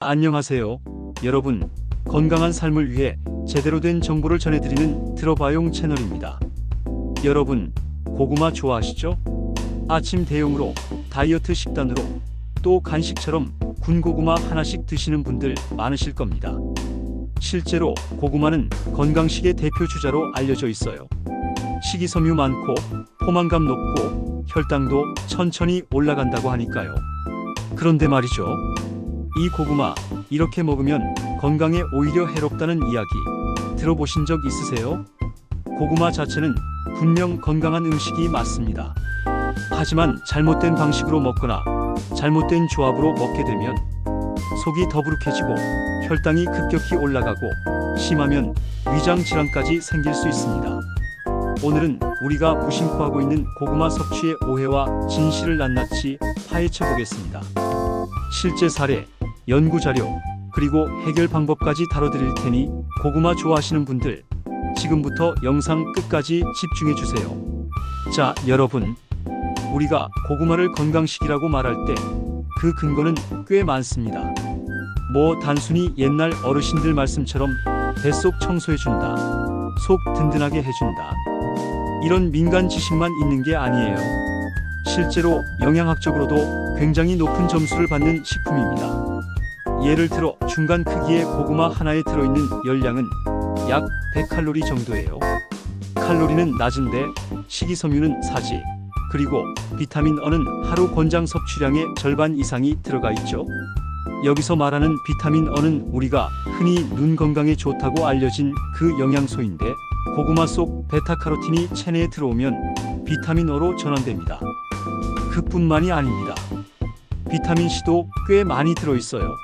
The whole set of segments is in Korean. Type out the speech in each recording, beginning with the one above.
안녕하세요. 여러분, 건강한 삶을 위해 제대로 된 정보를 전해드리는 들어봐용 채널입니다. 여러분, 고구마 좋아하시죠? 아침 대용으로, 다이어트 식단으로, 또 간식처럼 군고구마 하나씩 드시는 분들 많으실 겁니다. 실제로 고구마는 건강식의 대표 주자로 알려져 있어요. 식이섬유 많고, 포만감 높고, 혈당도 천천히 올라간다고 하니까요. 그런데 말이죠. 이 고구마 이렇게 먹으면 건강에 오히려 해롭다는 이야기 들어보신 적 있으세요? 고구마 자체는 분명 건강한 음식이 맞습니다. 하지만 잘못된 방식으로 먹거나 잘못된 조합으로 먹게 되면 속이 더부룩해지고 혈당이 급격히 올라가고 심하면 위장 질환까지 생길 수 있습니다. 오늘은 우리가 무심코 하고 있는 고구마 섭취의 오해와 진실을 낱낱이 파헤쳐 보겠습니다. 실제 사례, 연구 자료, 그리고 해결 방법까지 다뤄드릴 테니 고구마 좋아하시는 분들 지금부터 영상 끝까지 집중해 주세요. 자, 여러분, 우리가 고구마를 건강식이라고 말할 때 그 근거는 꽤 많습니다. 뭐 단순히 옛날 어르신들 말씀처럼 뱃속 청소해준다, 속 든든하게 해준다, 이런 민간 지식만 있는 게 아니에요. 실제로 영양학적으로도 굉장히 높은 점수를 받는 식품입니다. 예를 들어 중간 크기의 고구마 하나에 들어있는 열량은 약 100칼로리 정도예요. 칼로리는 낮은데 식이섬유는 사지, 그리고 비타민 E는 하루 권장 섭취량의 절반 이상이 들어가 있죠. 여기서 말하는 비타민 E는 우리가 흔히 눈 건강에 좋다고 알려진 그 영양소인데 고구마 속 베타카로틴이 체내에 들어오면 비타민 E로 전환됩니다. 그뿐만이 아닙니다. 비타민 C도 꽤 많이 들어있어요.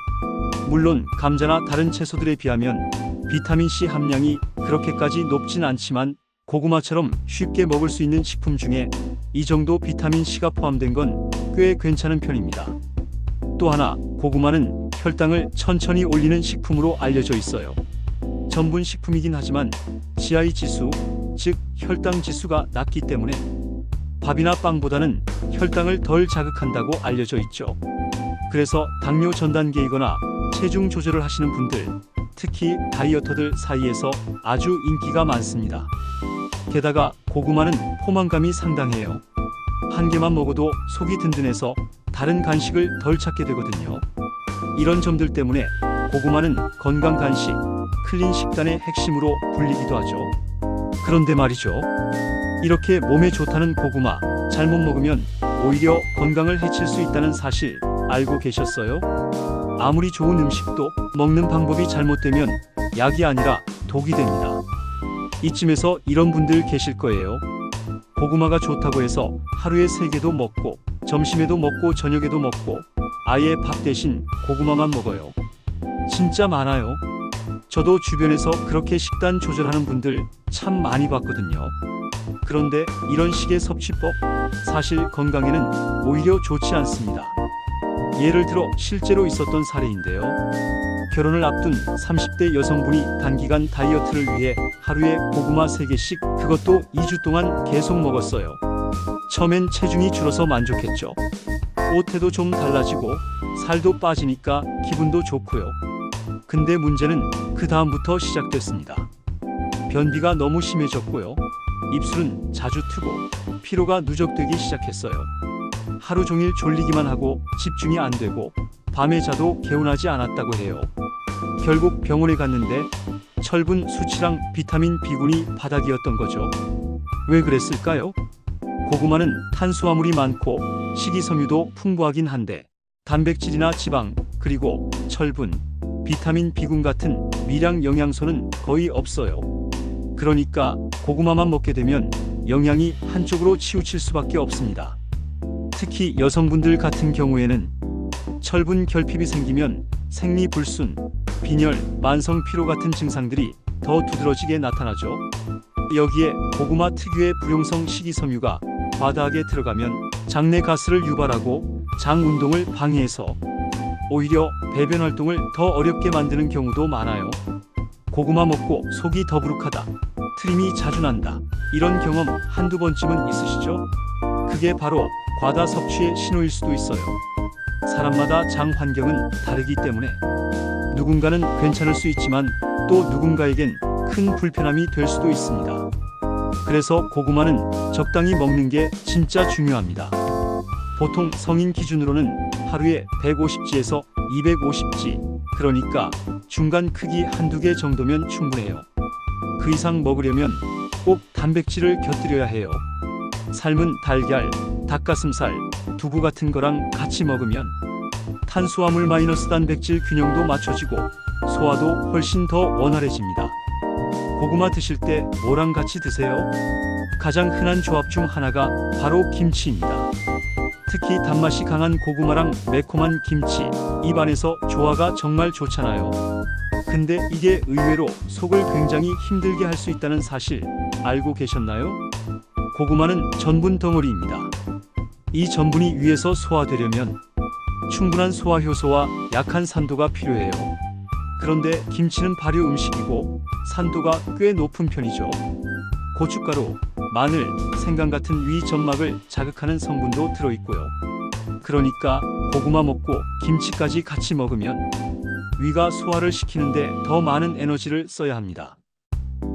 물론 감자나 다른 채소들에 비하면 비타민 C 함량이 그렇게까지 높진 않지만 고구마처럼 쉽게 먹을 수 있는 식품 중에 이 정도 비타민 C가 포함된 건 꽤 괜찮은 편입니다. 또 하나, 고구마는 혈당을 천천히 올리는 식품으로 알려져 있어요. 전분 식품이긴 하지만 GI 지수, 즉 혈당 지수가 낮기 때문에 밥이나 빵보다는 혈당을 덜 자극한다고 알려져 있죠. 그래서 당뇨 전 단계이거나 체중 조절을 하시는 분들, 특히 다이어터들 사이에서 아주 인기가 많습니다. 게다가 고구마는 포만감이 상당해요. 한 개만 먹어도 속이 든든해서 다른 간식을 덜 찾게 되거든요. 이런 점들 때문에 고구마는 건강 간식, 클린 식단의 핵심으로 불리기도 하죠. 그런데 말이죠. 이렇게 몸에 좋다는 고구마 잘못 먹으면 오히려 건강을 해칠 수 있다는 사실 알고 계셨어요? 아무리 좋은 음식도 먹는 방법이 잘못되면 약이 아니라 독이 됩니다. 이쯤에서 이런 분들 계실 거예요. 고구마가 좋다고 해서 하루에 3개도 먹고 점심에도 먹고 저녁에도 먹고 아예 밥 대신 고구마만 먹어요. 진짜 많아요. 저도 주변에서 그렇게 식단 조절하는 분들 참 많이 봤거든요. 그런데 이런 식의 섭취법 사실 건강에는 오히려 좋지 않습니다. 예를 들어 실제로 있었던 사례인데요. 결혼을 앞둔 30대 여성분이 단기간 다이어트를 위해 하루에 고구마 3개씩, 그것도 2주 동안 계속 먹었어요. 처음엔 체중이 줄어서 만족했죠. 옷태도 좀 달라지고 살도 빠지니까 기분도 좋고요. 근데 문제는 그 다음부터 시작됐습니다. 변비가 너무 심해졌고요. 입술은 자주 트고 피로가 누적되기 시작했어요. 하루 종일 졸리기만 하고 집중이 안 되고 밤에 자도 개운하지 않았다고 해요. 결국 병원에 갔는데 철분 수치랑 비타민 B군이 바닥이었던 거죠. 왜 그랬을까요? 고구마는 탄수화물이 많고 식이섬유도 풍부하긴 한데 단백질이나 지방, 그리고 철분, 비타민 B군 같은 미량 영양소는 거의 없어요. 그러니까 고구마만 먹게 되면 영양이 한쪽으로 치우칠 수밖에 없습니다. 특히 여성분들 같은 경우에는 철분 결핍이 생기면 생리불순, 빈혈, 만성 피로 같은 증상들이 더 두드러지게 나타나죠. 여기에 고구마 특유의 불용성 식이섬유가 과다하게 들어가면 장내 가스를 유발하고 장 운동을 방해해서 오히려 배변 활동을 더 어렵게 만드는 경우도 많아요. 고구마 먹고 속이 더부룩하다, 트림이 자주 난다, 이런 경험 한두 번쯤은 있으시죠? 그게 바로 과다 섭취의 신호일 수도 있어요. 사람마다 장 환경은 다르기 때문에 누군가는 괜찮을 수 있지만 또 누군가에겐 큰 불편함이 될 수도 있습니다. 그래서 고구마는 적당히 먹는 게 진짜 중요합니다. 보통 성인 기준으로는 하루에 150지에서 250지, 그러니까 중간 크기 한두 개 정도면 충분해요. 그 이상 먹으려면 꼭 단백질을 곁들여야 해요. 삶은 달걀, 닭가슴살, 두부 같은 거랑 같이 먹으면 탄수화물 마이너스 단백질 균형도 맞춰지고 소화도 훨씬 더 원활해집니다. 고구마 드실 때 뭐랑 같이 드세요? 가장 흔한 조합 중 하나가 바로 김치입니다. 특히 단맛이 강한 고구마랑 매콤한 김치, 입안에서 조화가 정말 좋잖아요. 근데 이게 의외로 속을 굉장히 힘들게 할 수 있다는 사실 알고 계셨나요? 고구마는 전분 덩어리입니다. 이 전분이 위에서 소화되려면 충분한 소화 효소와 약한 산도가 필요해요. 그런데 김치는 발효 음식이고 산도가 꽤 높은 편이죠. 고춧가루, 마늘, 생강 같은 위 점막을 자극하는 성분도 들어있고요. 그러니까 고구마 먹고 김치까지 같이 먹으면 위가 소화를 시키는데 더 많은 에너지를 써야 합니다.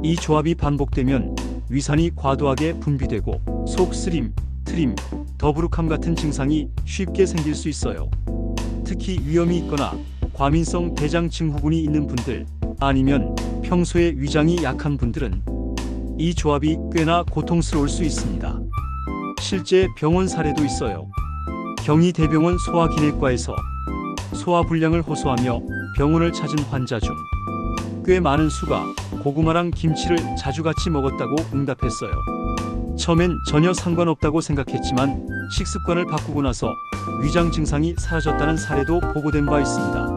이 조합이 반복되면 위산이 과도하게 분비되고 속 쓰림, 트림, 더부룩함 같은 증상이 쉽게 생길 수 있어요. 특히 위염이 있거나 과민성 대장 증후군이 있는 분들, 아니면 평소에 위장이 약한 분들은 이 조합이 꽤나 고통스러울 수 있습니다. 실제 병원 사례도 있어요. 경희대병원 소화기내과에서 소화불량을 호소하며 병원을 찾은 환자 중 꽤 많은 수가 고구마랑 김치를 자주 같이 먹었다고 응답했어요. 처음엔 전혀 상관없다고 생각했지만 식습관을 바꾸고 나서 위장 증상이 사라졌다는 사례도 보고된 바 있습니다.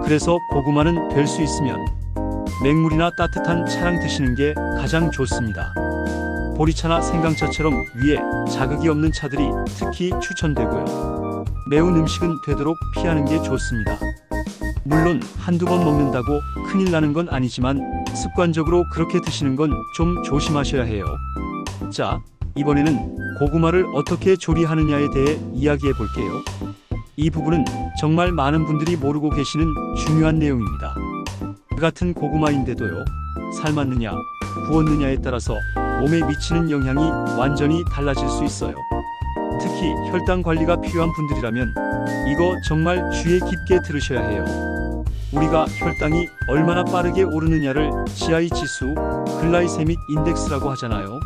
그래서 고구마는 될 수 있으면 맹물이나 따뜻한 차랑 드시는 게 가장 좋습니다. 보리차나 생강차처럼 위에 자극이 없는 차들이 특히 추천되고요. 매운 음식은 되도록 피하는 게 좋습니다. 물론 한두 번 먹는다고 큰일 나는 건 아니지만 습관적으로 그렇게 드시는 건 좀 조심하셔야 해요. 자, 이번에는 고구마를 어떻게 조리하느냐에 대해 이야기해 볼게요. 이 부분은 정말 많은 분들이 모르고 계시는 중요한 내용입니다. 같은 고구마인데도요, 삶았느냐, 구웠느냐에 따라서 몸에 미치는 영향이 완전히 달라질 수 있어요. 특히 혈당 관리가 필요한 분들이라면 이거 정말 주의 깊게 들으셔야 해요. 우리가 혈당이 얼마나 빠르게 오르느냐를 GI 지수, 글라이세믹 인덱스라고 하잖아요.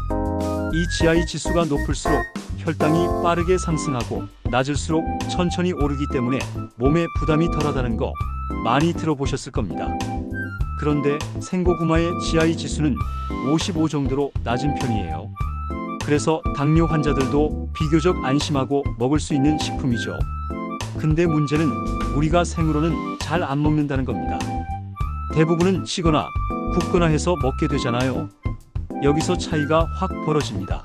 이 GI 지수가 높을수록 혈당이 빠르게 상승하고 낮을수록 천천히 오르기 때문에 몸에 부담이 덜하다는 거 많이 들어보셨을 겁니다. 그런데 생고구마의 GI 지수는 55 정도로 낮은 편이에요. 그래서 당뇨 환자들도 비교적 안심하고 먹을 수 있는 식품이죠. 근데 문제는 우리가 생으로는 잘 안 먹는다는 겁니다. 대부분은 찌거나 굽거나 해서 먹게 되잖아요. 여기서 차이가 확 벌어집니다.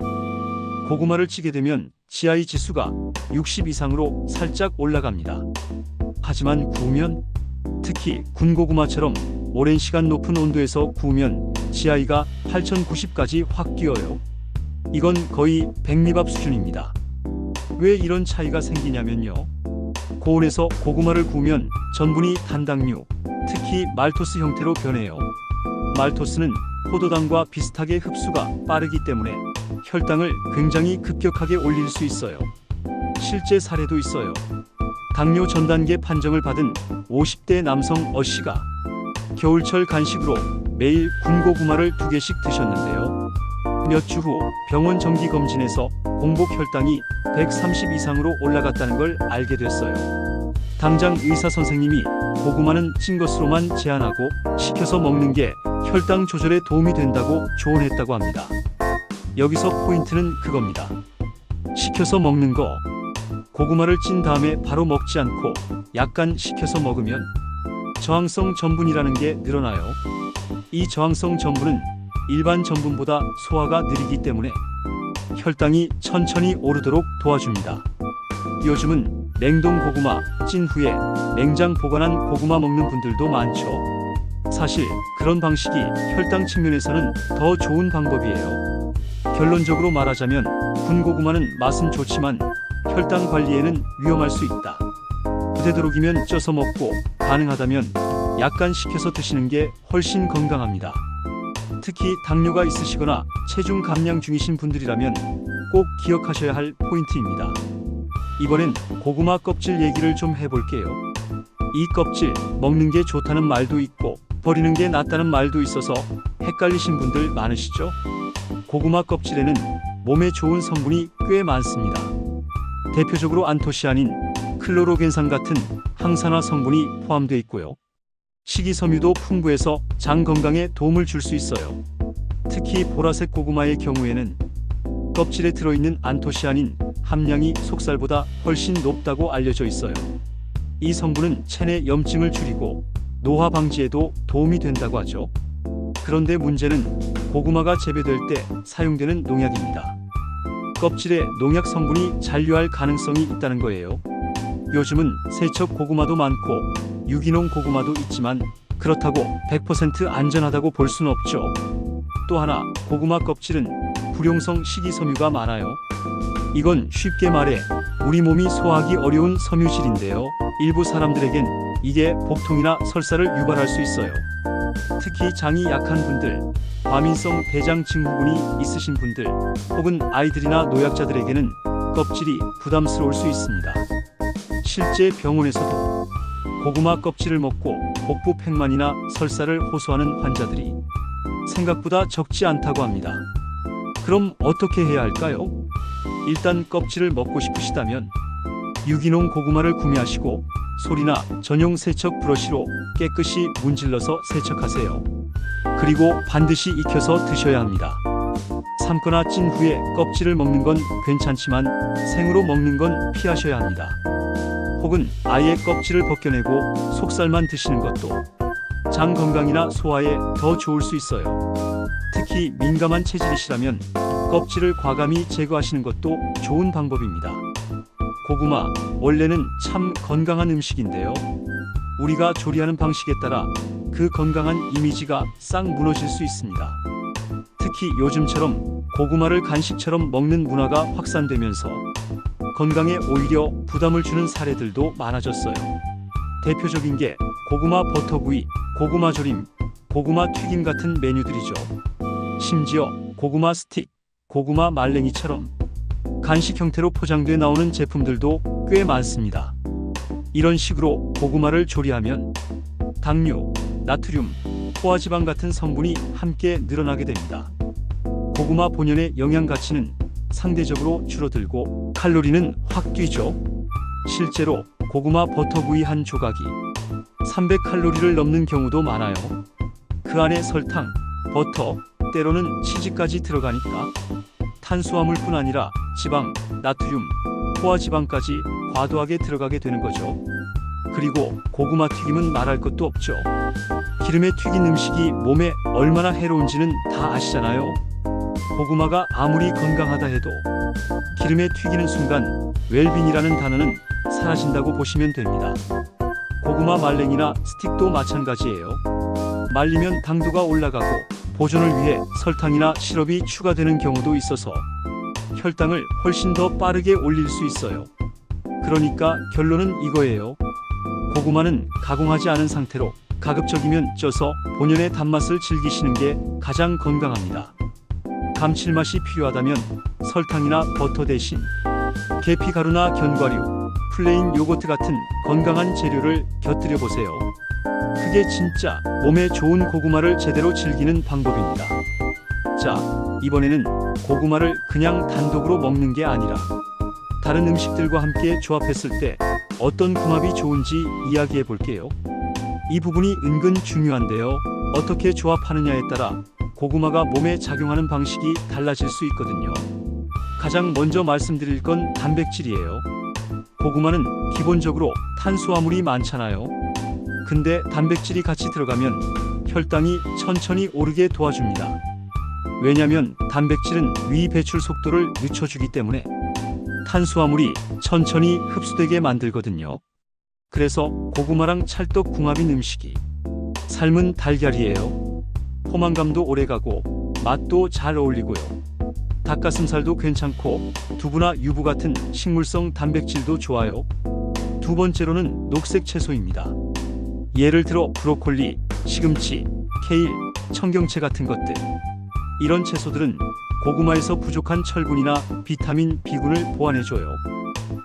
고구마를 찌게 되면 GI 지수가 60 이상으로 살짝 올라갑니다. 하지만 구우면, 특히 군고구마처럼 오랜 시간 높은 온도에서 구우면 GI가 8090까지 확 뛰어요. 이건 거의 백미밥 수준입니다. 왜 이런 차이가 생기냐면요. 고온에서 고구마를 구우면 전분이 단당류, 특히 말토스 형태로 변해요. 말토스는 포도당과 비슷하게 흡수가 빠르기 때문에 혈당을 굉장히 급격하게 올릴 수 있어요. 실제 사례도 있어요. 당뇨 전 단계 판정을 받은 50대 남성 어씨가 겨울철 간식으로 매일 군고구마를 2개씩 드셨는데요. 몇 주 후 병원 정기 검진에서 공복 혈당이 130 이상으로 올라갔다는 걸 알게 됐어요. 당장 의사 선생님이 고구마는 찐 것으로만 제한하고 식혀서 먹는 게 혈당 조절에 도움이 된다고 조언했다고 합니다. 여기서 포인트는 그겁니다. 식혀서 먹는 거. 고구마를 찐 다음에 바로 먹지 않고 약간 식혀서 먹으면 저항성 전분이라는 게 늘어나요. 이 저항성 전분은 일반 전분보다 소화가 느리기 때문에 혈당이 천천히 오르도록 도와줍니다. 요즘은 냉동 고구마 찐 후에 냉장 보관한 고구마 먹는 분들도 많죠. 사실 그런 방식이 혈당 측면에서는 더 좋은 방법이에요. 결론적으로 말하자면 군고구마는 맛은 좋지만 혈당 관리에는 위험할 수 있다. 되도록이면 쪄서 먹고 가능하다면 약간 식혀서 드시는 게 훨씬 건강합니다. 특히 당뇨가 있으시거나 체중 감량 중이신 분들이라면 꼭 기억하셔야 할 포인트입니다. 이번엔 고구마 껍질 얘기를 좀 해볼게요. 이 껍질 먹는 게 좋다는 말도 있고 버리는 게 낫다는 말도 있어서 헷갈리신 분들 많으시죠? 고구마 껍질에는 몸에 좋은 성분이 꽤 많습니다. 대표적으로 안토시아닌, 클로로겐산 같은 항산화 성분이 포함되어 있고요. 식이섬유도 풍부해서 장 건강에 도움을 줄 수 있어요. 특히 보라색 고구마의 경우에는 껍질에 들어있는 안토시아닌 함량이 속살보다 훨씬 높다고 알려져 있어요. 이 성분은 체내 염증을 줄이고 노화 방지에도 도움이 된다고 하죠. 그런데 문제는 고구마가 재배될 때 사용되는 농약입니다. 껍질에 농약 성분이 잔류할 가능성이 있다는 거예요. 요즘은 세척 고구마도 많고 유기농 고구마도 있지만 그렇다고 100% 안전하다고 볼 수는 없죠. 또 하나, 고구마 껍질은 불용성 식이섬유가 많아요. 이건 쉽게 말해 우리 몸이 소화하기 어려운 섬유질인데요. 일부 사람들에겐 이게 복통이나 설사를 유발할 수 있어요. 특히 장이 약한 분들, 과민성 대장 증후군이 있으신 분들, 혹은 아이들이나 노약자들에게는 껍질이 부담스러울 수 있습니다. 실제 병원에서도 고구마 껍질을 먹고 복부 팽만이나 설사를 호소하는 환자들이 생각보다 적지 않다고 합니다. 그럼 어떻게 해야 할까요? 일단 껍질을 먹고 싶으시다면 유기농 고구마를 구매하시고 솔이나 전용 세척 브러쉬로 깨끗이 문질러서 세척하세요. 그리고 반드시 익혀서 드셔야 합니다. 삶거나 찐 후에 껍질을 먹는 건 괜찮지만 생으로 먹는 건 피하셔야 합니다. 혹은 아예 껍질을 벗겨내고 속살만 드시는 것도 장 건강이나 소화에 더 좋을 수 있어요. 특히 민감한 체질이시라면 껍질을 과감히 제거하시는 것도 좋은 방법입니다. 고구마, 원래는 참 건강한 음식인데요. 우리가 조리하는 방식에 따라 그 건강한 이미지가 싹 무너질 수 있습니다. 특히 요즘처럼 고구마를 간식처럼 먹는 문화가 확산되면서 건강에 오히려 부담을 주는 사례들도 많아졌어요. 대표적인 게 고구마 버터구이, 고구마 조림, 고구마 튀김 같은 메뉴들이죠. 심지어 고구마 스틱, 고구마 말랭이처럼 간식 형태로 포장돼 나오는 제품들도 꽤 많습니다. 이런 식으로 고구마를 조리하면 당류, 나트륨, 포화지방 같은 성분이 함께 늘어나게 됩니다. 고구마 본연의 영양 가치는 상대적으로 줄어들고 칼로리는 확 뛰죠. 실제로 고구마 버터구이 한 조각이 300칼로리를 넘는 경우도 많아요. 그 안에 설탕, 버터, 때로는 치즈까지 들어가니까 탄수화물뿐 아니라 지방, 나트륨, 포화지방까지 과도하게 들어가게 되는 거죠. 그리고 고구마 튀김은 말할 것도 없죠. 기름에 튀긴 음식이 몸에 얼마나 해로운지는 다 아시잖아요. 고구마가 아무리 건강하다 해도 기름에 튀기는 순간 웰빙이라는 단어는 사라진다고 보시면 됩니다. 고구마 말랭이나 스틱도 마찬가지예요. 말리면 당도가 올라가고 보존을 위해 설탕이나 시럽이 추가되는 경우도 있어서 혈당을 훨씬 더 빠르게 올릴 수 있어요. 그러니까 결론은 이거예요. 고구마는 가공하지 않은 상태로 가급적이면 쪄서 본연의 단맛을 즐기시는 게 가장 건강합니다. 감칠맛이 필요하다면 설탕이나 버터 대신 계피가루나 견과류, 플레인 요거트 같은 건강한 재료를 곁들여 보세요. 그게 진짜 몸에 좋은 고구마를 제대로 즐기는 방법입니다. 자, 이번에는 고구마를 그냥 단독으로 먹는 게 아니라 다른 음식들과 함께 조합했을 때 어떤 궁합이 좋은지 이야기해 볼게요. 이 부분이 은근 중요한데요. 어떻게 조합하느냐에 따라 고구마가 몸에 작용하는 방식이 달라질 수 있거든요. 가장 먼저 말씀드릴 건 단백질이에요. 고구마는 기본적으로 탄수화물이 많잖아요. 근데 단백질이 같이 들어가면 혈당이 천천히 오르게 도와줍니다. 왜냐면 단백질은 위 배출 속도를 늦춰주기 때문에 탄수화물이 천천히 흡수되게 만들거든요. 그래서 고구마랑 찰떡 궁합인 음식이 삶은 달걀이에요. 포만감도 오래가고 맛도 잘 어울리고요. 닭가슴살도 괜찮고 두부나 유부 같은 식물성 단백질도 좋아요. 두 번째로는 녹색 채소입니다. 예를 들어 브로콜리, 시금치, 케일, 청경채 같은 것들. 이런 채소들은 고구마에서 부족한 철분이나 비타민 B군을 보완해줘요.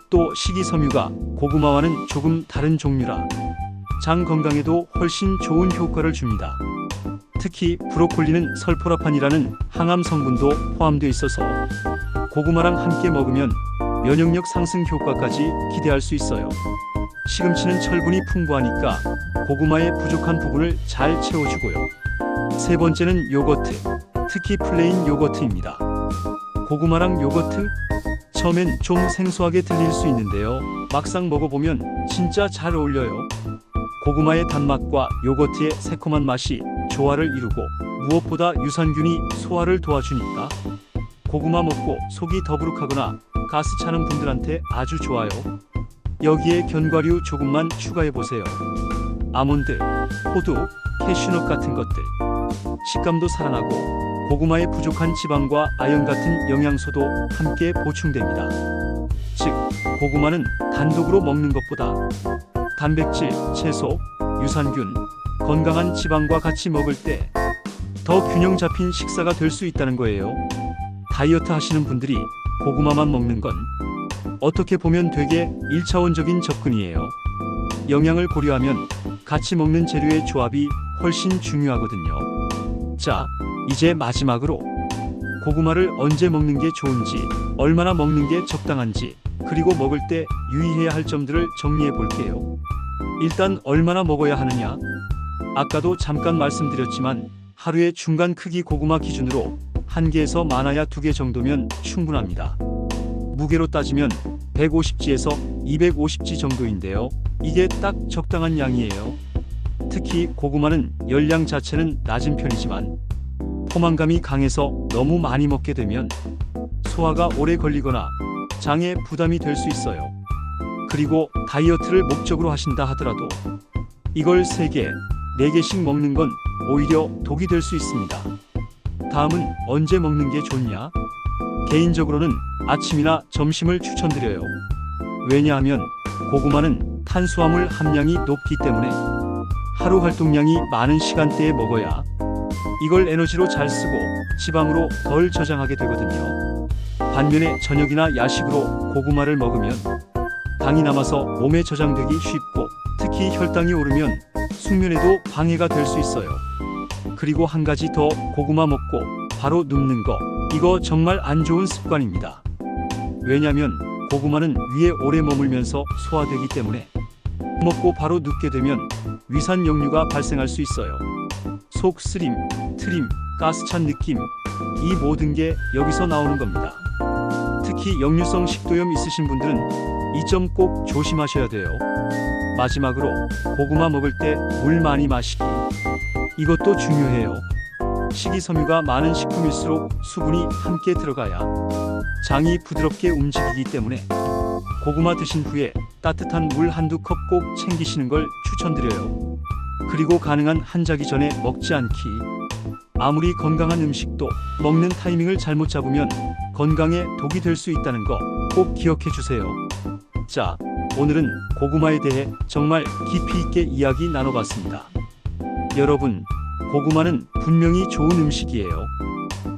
또 식이섬유가 고구마와는 조금 다른 종류라 장 건강에도 훨씬 좋은 효과를 줍니다. 특히 브로콜리는 설포라판이라는 항암 성분도 포함되어 있어서 고구마랑 함께 먹으면 면역력 상승 효과까지 기대할 수 있어요. 시금치는 철분이 풍부하니까 고구마의 부족한 부분을 잘 채워주고요. 세 번째는 요거트, 특히 플레인 요거트입니다. 고구마랑 요거트? 처음엔 좀 생소하게 들릴 수 있는데요. 막상 먹어보면 진짜 잘 어울려요. 고구마의 단맛과 요거트의 새콤한 맛이 조화를 이루고 무엇보다 유산균이 소화를 도와주니까 고구마 먹고 속이 더부룩하거나 가스 차는 분들한테 아주 좋아요. 여기에 견과류 조금만 추가해보세요. 아몬드, 호두, 캐슈넛 같은 것들. 식감도 살아나고 고구마의 부족한 지방과 아연 같은 영양소도 함께 보충됩니다. 즉, 고구마는 단독으로 먹는 것보다 단백질, 채소, 유산균, 건강한 지방과 같이 먹을 때 더 균형 잡힌 식사가 될 수 있다는 거예요. 다이어트 하시는 분들이 고구마만 먹는 건 어떻게 보면 되게 1차원적인 접근이에요. 영양을 고려하면 같이 먹는 재료의 조합이 훨씬 중요하거든요. 자, 이제 마지막으로 고구마를 언제 먹는 게 좋은지, 얼마나 먹는 게 적당한지, 그리고 먹을 때 유의해야 할 점들을 정리해 볼게요. 일단 얼마나 먹어야 하느냐? 아까도 잠깐 말씀드렸지만 하루의 중간 크기 고구마 기준으로 1개에서 많아야 2개 정도면 충분합니다. 무게로 따지면 150g에서 250g 정도인데요. 이게 딱 적당한 양이에요. 특히 고구마는 열량 자체는 낮은 편이지만 포만감이 강해서 너무 많이 먹게 되면 소화가 오래 걸리거나 장에 부담이 될 수 있어요. 그리고 다이어트를 목적으로 하신다 하더라도 이걸 3개, 4개씩 먹는 건 오히려 독이 될 수 있습니다. 다음은 언제 먹는 게 좋냐? 개인적으로는 아침이나 점심을 추천드려요. 왜냐하면 고구마는 탄수화물 함량이 높기 때문에 하루 활동량이 많은 시간대에 먹어야 이걸 에너지로 잘 쓰고 지방으로 덜 저장하게 되거든요. 반면에 저녁이나 야식으로 고구마를 먹으면 당이 남아서 몸에 저장되기 쉽고 특히 혈당이 오르면 숙면에도 방해가 될 수 있어요. 그리고 한 가지 더, 고구마 먹고 바로 눕는 거, 이거 정말 안 좋은 습관입니다. 왜냐면 고구마는 위에 오래 머물면서 소화되기 때문에 먹고 바로 눕게 되면 위산 역류가 발생할 수 있어요. 속 쓰림, 트림, 가스찬 느낌, 이 모든 게 여기서 나오는 겁니다. 특히 역류성 식도염 있으신 분들은 이 점 꼭 조심하셔야 돼요. 마지막으로 고구마 먹을 때 물 많이 마시기, 이것도 중요해요. 식이섬유가 많은 식품일수록 수분이 함께 들어가야 장이 부드럽게 움직이기 때문에 고구마 드신 후에 따뜻한 물 한두 컵 꼭 챙기시는 걸 추천드려요. 그리고 가능한 한 자기 전에 먹지 않기. 아무리 건강한 음식도 먹는 타이밍을 잘못 잡으면 건강에 독이 될 수 있다는 거 꼭 기억해 주세요. 자, 오늘은 고구마에 대해 정말 깊이 있게 이야기 나눠봤습니다. 여러분, 고구마는 분명히 좋은 음식이에요.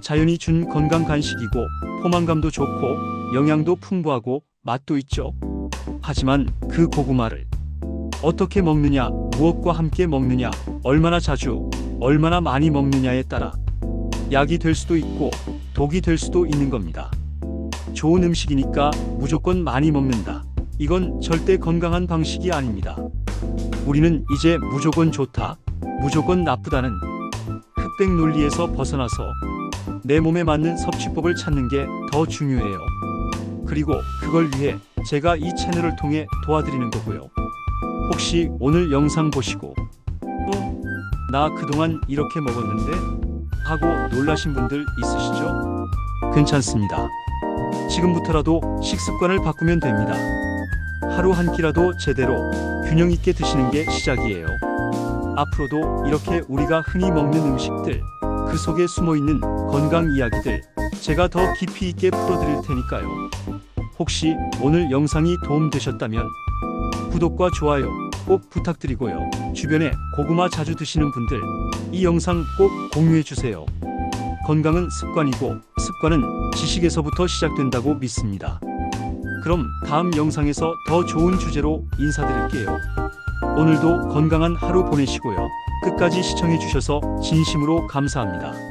자연이 준 건강 간식이고 포만감도 좋고 영양도 풍부하고 맛도 있죠. 하지만 그 고구마를 어떻게 먹느냐, 무엇과 함께 먹느냐, 얼마나 자주, 얼마나 많이 먹느냐에 따라 약이 될 수도 있고 독이 될 수도 있는 겁니다. 좋은 음식이니까 무조건 많이 먹는다, 이건 절대 건강한 방식이 아닙니다. 우리는 이제 무조건 좋다, 무조건 나쁘다는 흑백 논리에서 벗어나서 내 몸에 맞는 섭취법을 찾는 게 더 중요해요. 그리고 그걸 위해 제가 이 채널을 통해 도와드리는 거고요. 혹시 오늘 영상 보시고 나 그동안 이렇게 먹었는데? 하고 놀라신 분들 있으시죠? 괜찮습니다. 지금부터라도 식습관을 바꾸면 됩니다. 하루 한 끼라도 제대로 균형 있게 드시는 게 시작이에요. 앞으로도 이렇게 우리가 흔히 먹는 음식들, 그 속에 숨어있는 건강 이야기들 제가 더 깊이 있게 풀어드릴 테니까요. 혹시 오늘 영상이 도움되셨다면 구독과 좋아요 꼭 부탁드리고요. 주변에 고구마 자주 드시는 분들 이 영상 꼭 공유해 주세요. 건강은 습관이고 습관은 지식에서부터 시작된다고 믿습니다. 그럼 다음 영상에서 더 좋은 주제로 인사드릴게요. 오늘도 건강한 하루 보내시고요. 끝까지 시청해 주셔서 진심으로 감사합니다.